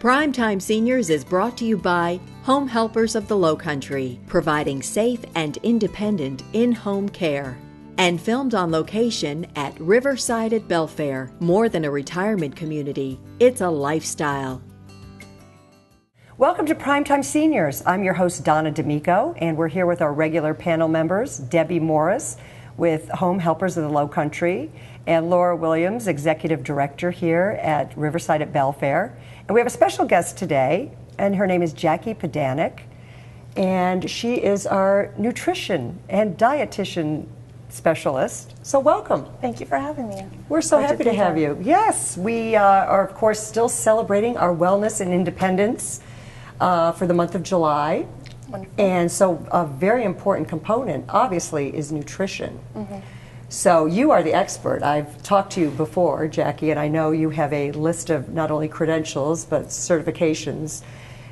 Primetime Seniors is brought to you by Home Helpers of the Lowcountry, providing safe and independent in-home care. And filmed on location at Riverside at Belfair. More than a retirement community, it's a lifestyle. Welcome to Primetime Seniors. I'm your host, Donna D'Amico, and we're here with our regular panel members, Debbie Morris with Home Helpers of the Lowcountry, and Laura Williams, Executive Director here at Riverside at Belfair. And we have a special guest today, and her name is Jakkie Pidanick, and she is our nutrition and dietitian specialist. So welcome. Thank you for having me. We're so happy to have you. Yes, we are of course still celebrating our wellness and independence for the month of July. Wonderful. And so a very important component obviously is nutrition. Mm-hmm. So you are the expert. I've talked to you before, Jakkie, and I know you have a list of not only credentials but certifications.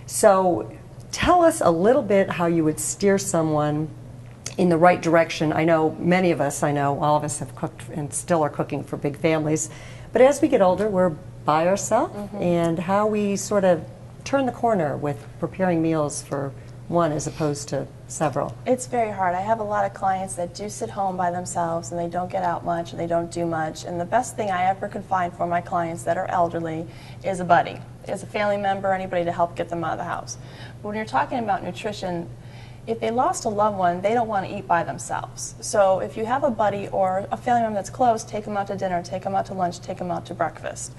So tell us a little bit how you would steer someone in the right direction. I know many of us, all of us have cooked and still are cooking for big families, but as we get older, we're by ourselves, and how we sort of turn the corner with preparing meals for one as opposed to several. It's very hard. I have a lot of clients that do sit home by themselves and they don't get out much and they don't do much, and the best thing I ever could find for my clients that are elderly is a buddy, is a family member, anybody to help get them out of the house. But when you're talking about nutrition, if they lost a loved one, they don't want to eat by themselves. So if you have a buddy or a family member that's close, take them out to dinner, take them out to lunch, take them out to breakfast.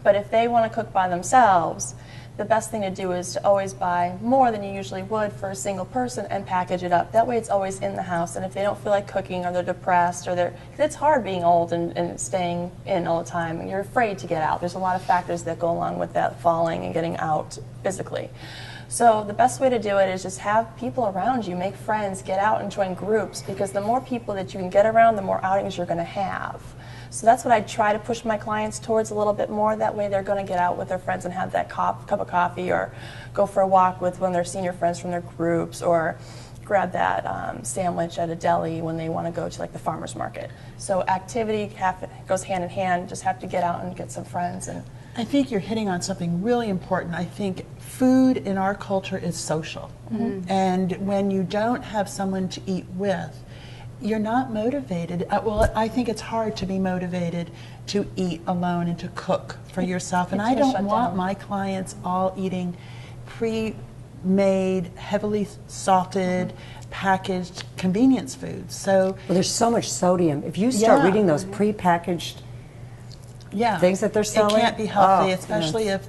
But if they want to cook by themselves, the best thing to do is to always buy more than you usually would for a single person and package it up. That way it's always in the house, and if they don't feel like cooking or they're depressed or it's hard being old and staying in all the time, and you're afraid to get out. There's a lot of factors that go along with that, falling and getting out physically. So the best way to do it is just have people around you, make friends, get out and join groups, because the more people that you can get around, the more outings you're going to have. So that's what I try to push my clients towards a little bit more. That way they're going to get out with their friends and have that cup of coffee, or go for a walk with one of their senior friends from their groups, or grab that sandwich at a deli when they want to go to like the farmer's market. So activity goes hand in hand. Just have to get out and get some friends. And I think you're hitting on something really important. I think food in our culture is social. Mm-hmm. And when you don't have someone to eat with, you're not motivated. Well, I think it's hard to be motivated to eat alone and to cook for yourself. And I don't want my clients all eating pre-made, heavily salted, packaged convenience foods. So, well, there's so much sodium. If you start reading those pre-packaged things that they're selling, it can't be healthy, especially if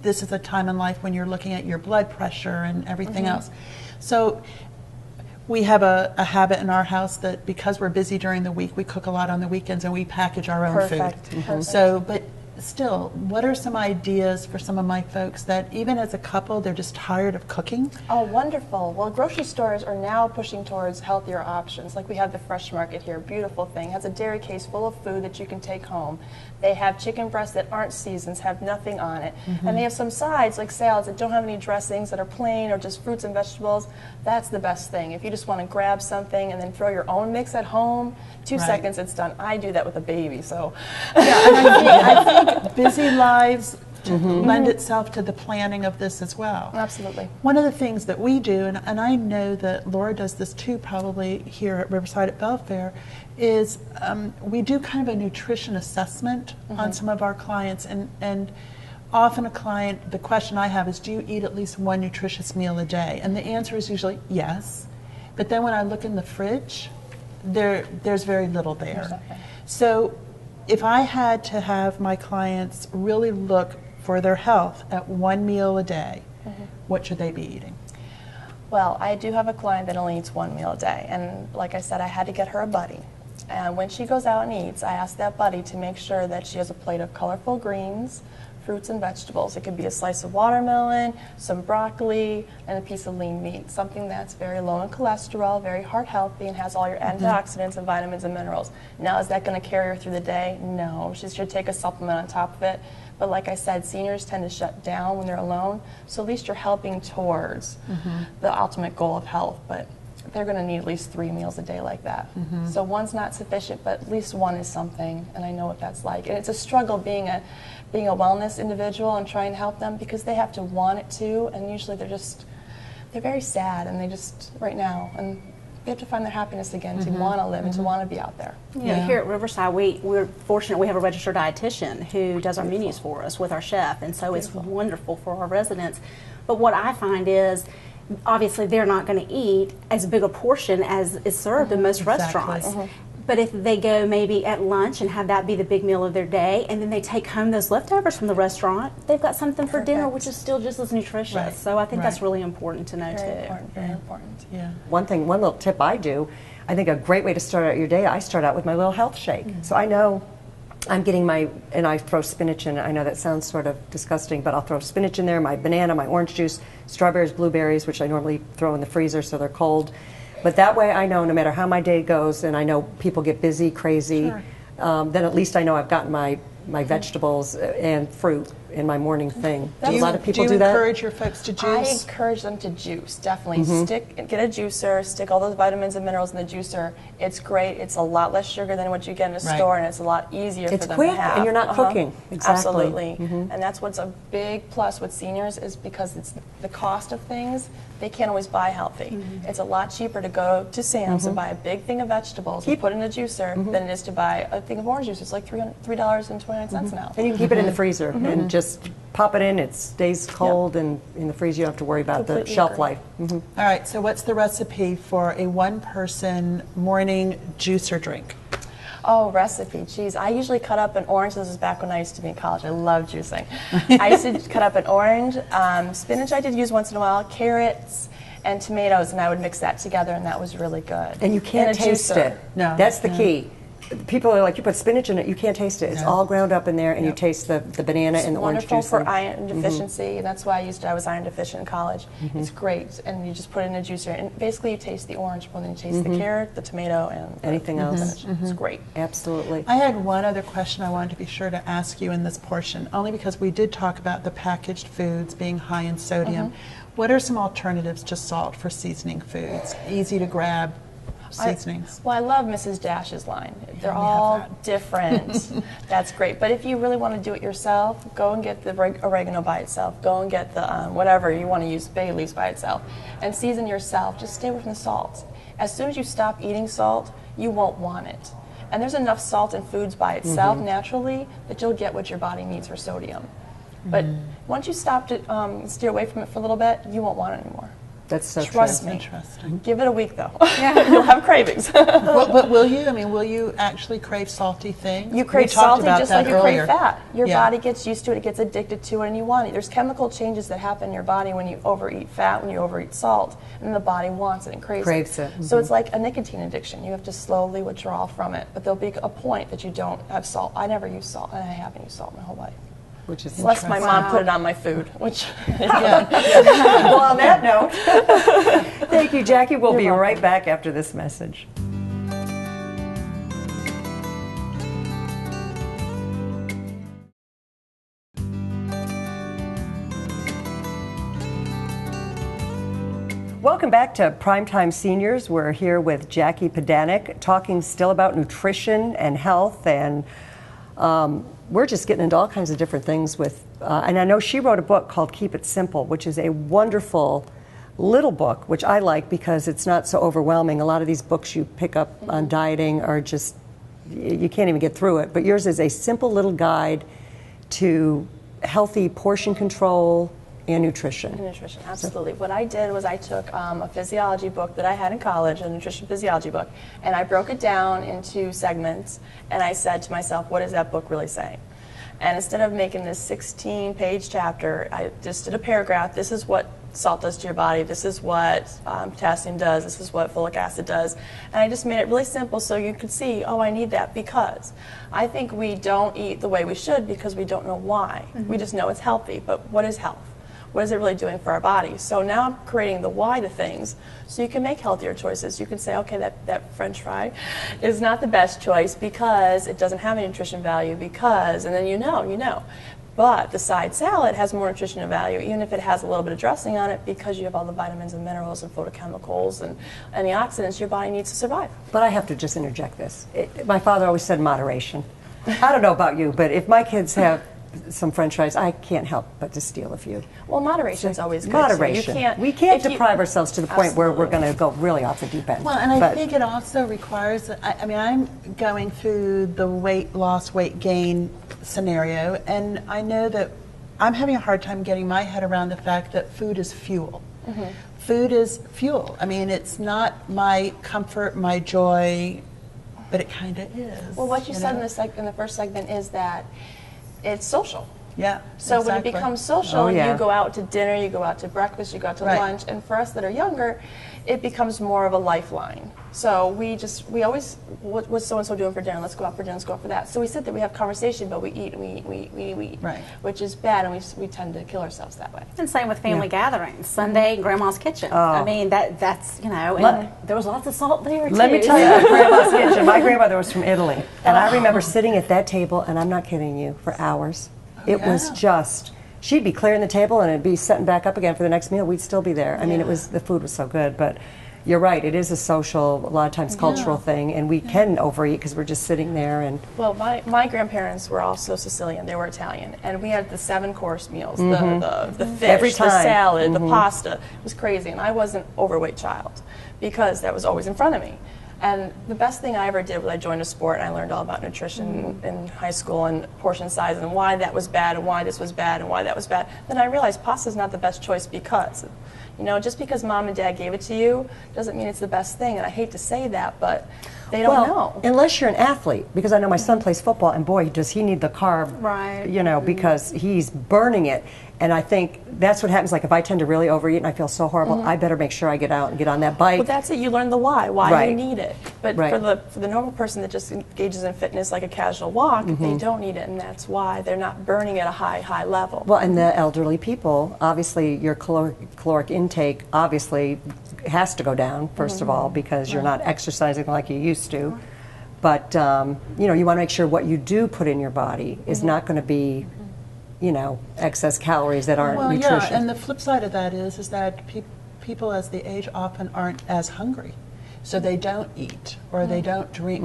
this is a time in life when you're looking at your blood pressure and everything else. So we have a habit in our house that because we're busy during the week, we cook a lot on the weekends and we package our own food. Perfect. So, but still, what are some ideas for some of my folks that even as a couple, they're just tired of cooking? Oh, wonderful. Well, grocery stores are now pushing towards healthier options. Like we have the Fresh Market here, beautiful thing. It has a dairy case full of food that you can take home. They have chicken breasts that aren't seasoned, have nothing on it. And they have some sides, like salads, that don't have any dressings, that are plain, or just fruits and vegetables. That's the best thing. If you just want to grab something and then throw your own mix at home, 2 seconds, it's done. I do that with a baby, so. Yeah, and I think busy lives lend itself to the planning of this as well. Absolutely. One of the things that we do, and I know that Laura does this too probably here at Riverside at Belfair, is we do kind of a nutrition assessment on some of our clients, and often a client, the question I have is, do you eat at least one nutritious meal a day? And the answer is usually yes, but then when I look in the fridge, there's very little there. So if I had to have my clients really look for their health at one meal a day, what should they be eating? Well, I do have a client that only eats one meal a day, and like I said, I had to get her a buddy. And when she goes out and eats, I ask that buddy to make sure that she has a plate of colorful greens, fruits and vegetables. It could be a slice of watermelon, some broccoli, and a piece of lean meat, something that's very low in cholesterol, very heart healthy, and has all your antioxidants and vitamins and minerals. Now, is that going to carry her through the day? No. She should take a supplement on top of it. But like I said, seniors tend to shut down when they're alone, so at least you're helping towards the ultimate goal of health. But they're going to need at least 3 meals a day like that. So one's not sufficient, but at least one is something, and I know what that's like. And it's a struggle being a wellness individual and trying to help them, because they have to want it too, and usually they're very sad, and they just, right now, and they have to find their happiness again to want to live and to want to be out there. Yeah. Here at Riverside, we're fortunate we have a registered dietitian who does our menus for us with our chef, and so it's wonderful for our residents. But what I find is, obviously they're not going to eat as big a portion as is served in most restaurants. But if they go maybe at lunch and have that be the big meal of their day, and then they take home those leftovers from the restaurant, they've got something for dinner, which is still just as nutritious. Right. So I think that's really important to know Very important. Yeah. One little tip I do, I think a great way to start out your day, I start out with my little health shake. So I know I'm getting and I throw spinach in it. I know that sounds sort of disgusting, but I'll throw spinach in there, my banana, my orange juice, strawberries, blueberries, which I normally throw in the freezer so they're cold. But that way I know no matter how my day goes, and I know people get busy, crazy, then at least I know I've gotten my vegetables and fruit in my morning thing. A lot of people do that. Do you encourage your folks to juice? I encourage them to juice, definitely. Get a juicer, stick all those vitamins and minerals in the juicer. It's great. It's a lot less sugar than what you get in a store, and it's a lot easier for them quick, to have. and you're not cooking. Exactly. Absolutely. And that's what's a big plus with seniors, is because it's the cost of things. They can't always buy healthy. It's a lot cheaper to go to Sam's and buy a big thing of vegetables and put in a juicer than it is to buy a thing of orange juice. It's like $3.29 now. And you can keep it in the freezer and just pop it in. It stays cold, and in the freezer you don't have to worry about the shelf life. All right, so what's the recipe for a one-person morning juicer drink? Oh, recipe, geez. I usually cut up an orange. This is back when I used to be in college. I love juicing. I used to cut up an orange. Spinach I did use once in a while, carrots, and tomatoes, and I would mix that together, and that was really good. And you can't taste it. No. That's the key. People are like, you put spinach in it, you can't taste it. It's all ground up in there, and you taste the banana and the orange juice. Wonderful for iron deficiency. That's why I was iron deficient in college. It's great, and you just put it in a juicer, and basically you taste the orange more than you taste the carrot, the tomato, and anything else. It's great. Absolutely. I had one other question I wanted to be sure to ask you in this portion, only because we did talk about the packaged foods being high in sodium. What are some alternatives to salt for seasoning foods? Easy to grab seasonings. I love Mrs. Dash's line. They're all different. That's great. But if you really want to do it yourself, go and get the oregano by itself. Go and get the whatever you want to use, bay leaves by itself, and season yourself. Just stay away from the salt. As soon as you stop eating salt, you won't want it. And there's enough salt in foods by itself naturally that you'll get what your body needs for sodium. But once you stop to steer away from it for a little bit, you won't want it anymore. That's so Trust true. me. Interesting. Give it a week though. You'll have cravings. But will you? I mean, will you actually crave salty things? You crave We talked salty about just that like you earlier. crave fat. Your body gets used to it, it gets addicted to it, and you want it. There's chemical changes that happen in your body when you overeat fat, when you overeat salt, and the body wants it and craves it. So it's like a nicotine addiction. You have to slowly withdraw from it, but there'll be a point that you don't have salt. I never use salt, and I haven't used salt my whole life. Which is Unless my mom put it on my food, which Well, on that note, thank you, Jackie. We'll be right back after this message. Welcome back to Primetime Seniors. We're here with Jackie Pidanick, talking still about nutrition and health, and we're just getting into all kinds of different things with, and I know she wrote a book called Keep It Simple, which is a wonderful little book, which I like because it's not so overwhelming. A lot of these books you pick up on dieting are just, you can't even get through it, but yours is a simple little guide to healthy portion control and nutrition. Nutrition, absolutely. What I did was I took a physiology book that I had in college, a nutrition physiology book, and I broke it down into segments, and I said to myself, what is that book really saying? And instead of making this 16-page chapter, I just did a paragraph. This is what salt does to your body. This is what potassium does. This is what folic acid does. And I just made it really simple so you could see, oh, I need that because I think we don't eat the way we should because we don't know why. We just know it's healthy, but what is health? What is it really doing for our body? So now I'm creating the why to things so you can make healthier choices. You can say, okay, that French fry is not the best choice because it doesn't have any nutrition value because, and then you know. But the side salad has more nutritional value, even if it has a little bit of dressing on it, because you have all the vitamins and minerals and phytochemicals and antioxidants your body needs to survive. But I have to just interject this. My father always said moderation. I don't know about you, but if my kids have some French fries, I can't help but to steal a few. Well, moderation is always good. Moderation. We can't deprive ourselves to the point where we're Absolutely. going to go really off the deep end. Well, and I think it also requires, I mean, I'm going through the weight loss, weight gain scenario, and I know that I'm having a hard time getting my head around the fact that food is fuel. Food is fuel. I mean, it's not my comfort, my joy, but it kind of is. Well, what you said know? in the first segment is that it's social. Yeah. So when it exactly. becomes social, Oh, yeah. you go out to dinner, you go out to breakfast, you go out to Right. lunch, and for us that are younger, it becomes more of a lifeline. So we always, what's so-and-so doing for dinner? Let's go out for dinner, let's go out for that. So we sit there, we have conversation, but we eat, we eat, Right. which is bad, and we tend to kill ourselves that way. And same with family gatherings. Sunday, Grandma's kitchen. I mean, that's, you know, and there was lots of salt there, too. Let me tell you about Grandma's kitchen. My grandmother was from Italy, and I remember sitting at that table, and I'm not kidding you, for hours. It was just, she'd be clearing the table, and it'd be setting back up again for the next meal. We'd still be there. I mean, the food was so good, but you're right, it is a social, a lot of times cultural thing, and we can overeat because we're just sitting there. And Well, my grandparents were also Sicilian. They were Italian, and we had the 7-course meals: the fish, Every the time. salad, the pasta. It was crazy, and I was an overweight child because that was always in front of me. And the best thing I ever did was I joined a sport, and I learned all about nutrition in high school and portion size and why that was bad and why this was bad and why that was bad. Then I realized pasta is not the best choice because, you know, just because mom and dad gave it to you doesn't mean it's the best thing. And I hate to say that, but they don't know. Unless you're an athlete, because I know my son plays football, and boy, does he need the carb, Right. you know, because he's burning it. And I think that's what happens. Like if I tend to really overeat and I feel so horrible, I better make sure I get out and get on that bike. Well, that's it. You learn the why you Right. need it. But Right. for the normal person that just engages in fitness like a casual walk, they don't need it, and that's why they're not burning at a high level. Well, and the elderly people, obviously your caloric intake obviously has to go down, first of all, because you're not exercising like you used to. But, you know, you want to make sure what you do put in your body is not going to be, you know, excess calories that aren't Well, nutritious. yeah, and the flip side of that is that people as they age often aren't as hungry, so they don't eat or they don't drink.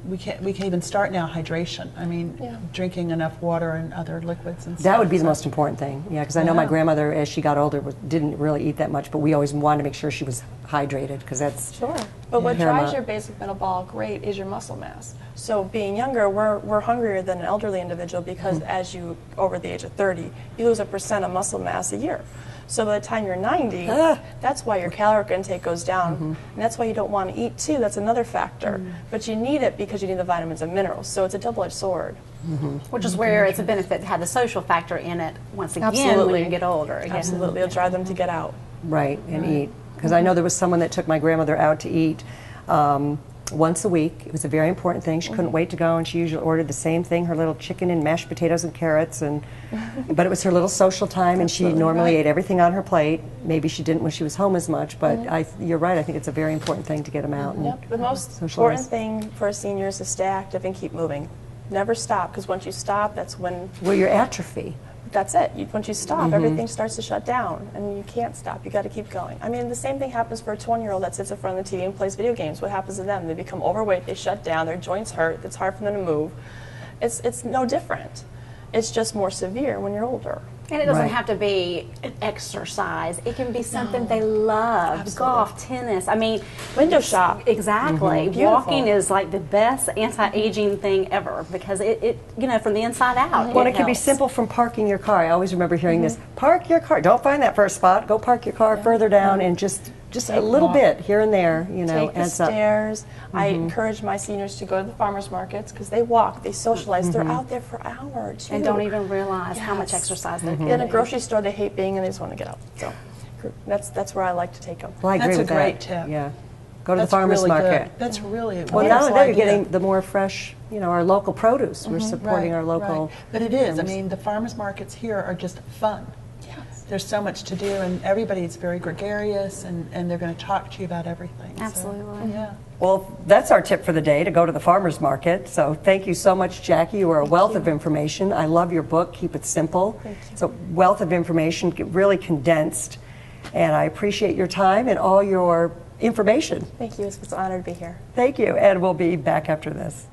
We can even start now hydration. I mean, drinking enough water and other liquids and stuff. That would be the most important thing, yeah, because I know my grandmother, as she got older, didn't really eat that much, but we always wanted to make sure she was hydrated, because that's Sure. But what paramount. drives your basic metabolic rate is your muscle mass. So being younger, we're hungrier than an elderly individual because as you, over the age of 30, you lose 1% of muscle mass a year. So by the time you're 90, that's why your caloric intake goes down. And that's why you don't want to eat too. That's another factor. But you need it because you need the vitamins and minerals. So it's a double-edged sword. Which is where it's a benefit to have the social factor in it once again Absolutely. when you get older. Again. Absolutely. It'll drive them to get out. right, and eat. Because I know there was someone that took my grandmother out to eat once a week. It was a very important thing. She couldn't wait to go, and she usually ordered the same thing, her little chicken and mashed potatoes and carrots. And but it was her little social time, and she normally ate everything on her plate. Maybe she didn't when she was home as much, but you're right. I think it's a very important thing to get them out. And Yep. The most socialize. important thing for a senior is to stay active and keep moving. Never stop, because once you stop, that's when, Well, your atrophy. that's it. Once you stop, everything starts to shut down, and you can't stop. You got to keep going. I mean, the same thing happens for a 20-year-old that sits in front of the TV and plays video games. What happens to them? They become overweight. They shut down. Their joints hurt. It's hard for them to move. It's no different. It's just more severe when you're older. And it doesn't Right. have to be an exercise. It can be something they love. Absolutely. Golf, tennis. I mean, Window shop. Exactly. Beautiful. Walking is like the best anti-aging thing ever because it you know, from the inside out. Well, it can be helps. simple from parking your car. I always remember hearing this: park your car. Don't find that first spot. Go park your car further down, and just a little bit here and there. You know, Take the adds up. stairs. I encourage my seniors to go to the farmers markets because they walk, they socialize. They're out there for an hour or two. And don't even realize how much Yes. exercise they're In a getting. grocery store, they hate being and they just want to get out. So that's where I like to take them. Well, I agree That's a with great that. tip. Yeah, go to That's the farmers really market. Good. That's really a Well, now wonderful you're idea. getting the more fresh, you know, our local produce. We're supporting Right, our local. right. But it is. I farmers. mean, the farmers markets here are just fun. Yes. there's so much to do, and everybody's very gregarious, and they're going to talk to you about everything. So, Absolutely. yeah. Well, that's our tip for the day, to go to the farmer's market. So thank you so much, Jackie. You are a wealth of information. I love your book, Keep It Simple. It's a wealth of information, really condensed. And I appreciate your time and all your information. Thank you. It's an honor to be here. Thank you. And we'll be back after this.